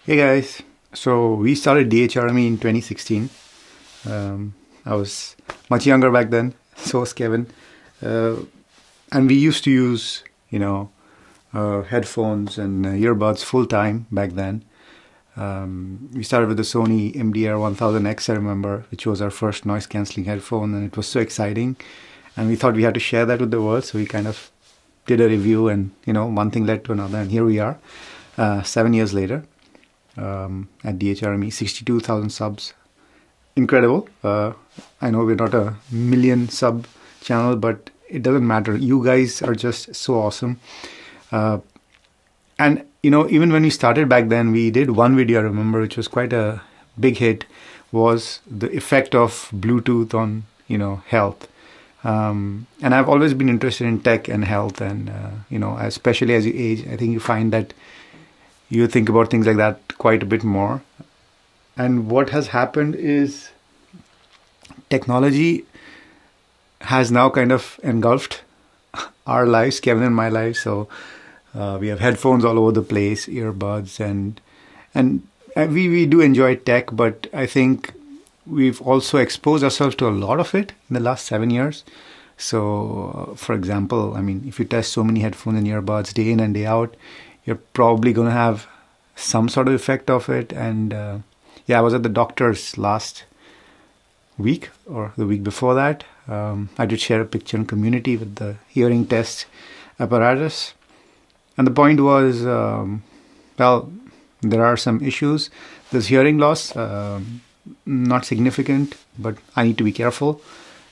Hey guys, so we started DHRME in 2016. I was much younger back then, so was Kevin. Uh, and we used to use, headphones and earbuds full time back then. We started with the Sony MDR 1000X, I remember, which was our first noise cancelling headphone, and it was so exciting. And we thought we had to share that with the world, so we kind of did a review, and one thing led to another, and here we are, 7 years later. At DHRME, 62,000 subs. Incredible. I know we're not a million sub channel, but it doesn't matter. You guys are just so awesome. And even when we started back then, we did one video, I remember, which was quite a big hit, was the effect of Bluetooth on, health. And I've always been interested in tech and health, and, especially as you age, I think you find that you think about things like that quite a bit more. And what has happened is technology has now kind of engulfed our lives, Kevin and my lives. So we have headphones all over the place, earbuds, and we do enjoy tech, but I think we've also exposed ourselves to a lot of it in the last 7 years. So, for example, if you test so many headphones and earbuds day in and day out, you're probably going to have some sort of effect of it. And I was at the doctor's last week or the week before that. I did share a picture in community with the hearing test apparatus. And the point was, there are some issues. There's hearing loss, not significant, but I need to be careful,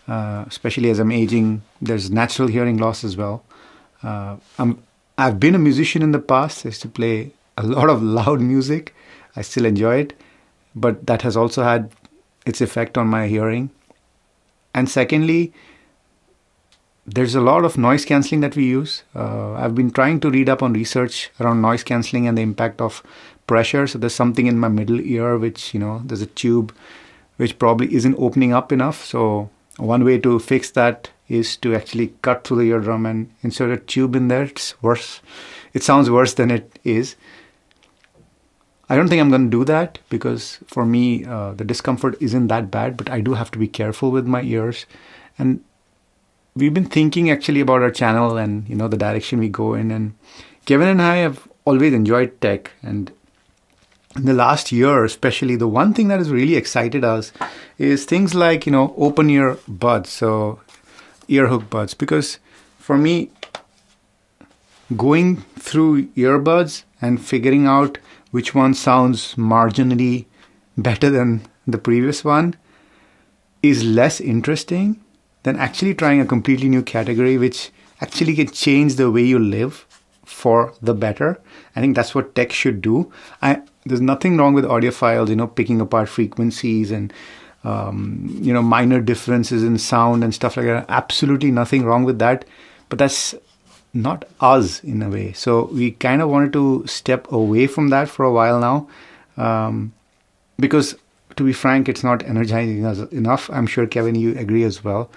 especially as I'm aging. There's natural hearing loss as well. I've been a musician in the past. I used to play a lot of loud music. I still enjoy it, but that has also had its effect on my hearing. And secondly, there's a lot of noise cancelling that we use. I've been trying to read up on research around noise cancelling and the impact of pressure. So there's something in my middle ear, which, there's a tube which probably isn't opening up enough. So one way to fix that is to actually cut through the eardrum and insert a tube in there. It's worse. It sounds worse than it is. I don't think I'm going to do that because for me, the discomfort isn't that bad, but I do have to be careful with my ears. And we've been thinking actually about our channel and, the direction we go in. And Kevin and I have always enjoyed tech. And in the last year, especially, the one thing that has really excited us is things like, open ear buds, so ear hook buds. Because for me, going through earbuds and figuring out which one sounds marginally better than the previous one is less interesting than actually trying a completely new category, which actually can change the way you live for the better. I think that's what tech should do. There's nothing wrong with audiophiles, picking apart frequencies and, minor differences in sound and stuff like that. Absolutely nothing wrong with that. But that's not us in a way. So we kind of wanted to step away from that for a while now. Because to be frank, it's not energizing us enough. I'm sure, Kevin, you agree as well.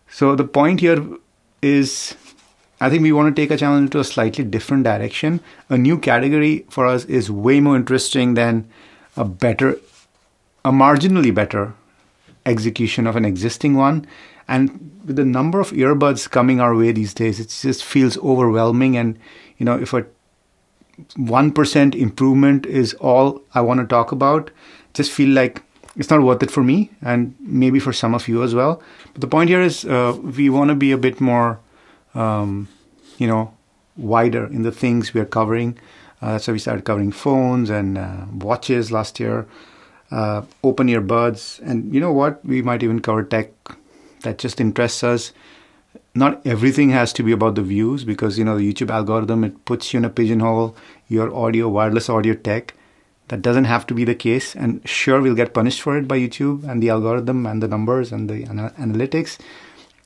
So the point here is, I think we want to take a channel into a slightly different direction. A new category for us is way more interesting than a marginally better execution of an existing one. And with the number of earbuds coming our way these days, it just feels overwhelming. And, if a 1% improvement is all I want to talk about, just feel like it's not worth it for me and maybe for some of you as well. But the point here is we want to be a bit more wider in the things we are covering. That's why we started covering phones and watches last year, open ear buds. And you know what? We might even cover tech that just interests us. Not everything has to be about the views because, the YouTube algorithm, it puts you in a pigeonhole, your audio, wireless audio tech. That doesn't have to be the case. And sure, we'll get punished for it by YouTube and the algorithm and the numbers and the analytics.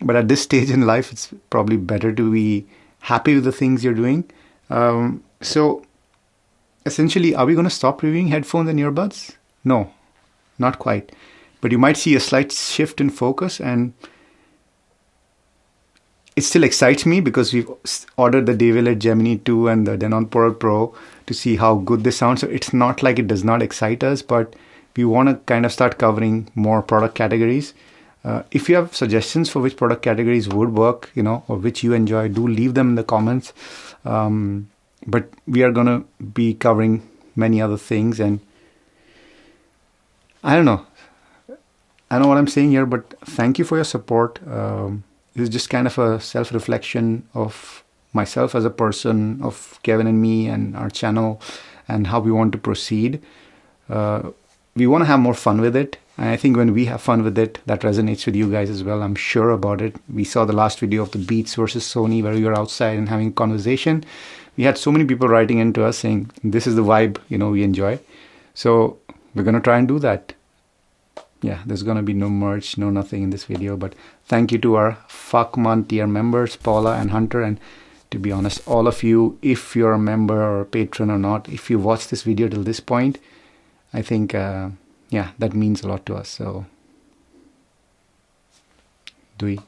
But at this stage in life, it's probably better to be happy with the things you're doing. So essentially, are we going to stop reviewing headphones and earbuds? No, not quite. But you might see a slight shift in focus. And it still excites me because we've ordered the David Gemini 2 and the Denon Pearl Pro to see how good this sounds. So it's not like it does not excite us, but we want to kind of start covering more product categories. If you have suggestions for which product categories would work, or which you enjoy, do leave them in the comments. But we are going to be covering many other things, and I don't know. I know what I'm saying here, but thank you for your support. This is just kind of a self-reflection of myself as a person, of Kevin and me and our channel, and how we want to proceed. We want to have more fun with it. And I think when we have fun with it, that resonates with you guys as well. I'm sure about it. We saw the last video of the Beats versus Sony where we were outside and having a conversation. We had so many people writing into us saying, this is the vibe, we enjoy. So we're going to try and do that. Yeah, there's going to be no merch, no nothing in this video. But thank you to our FAQMAN tier members, Paula and Hunter. And to be honest, all of you, if you're a member or a patron or not, if you watch this video till this point, I think, yeah, that means a lot to us. So, Dui.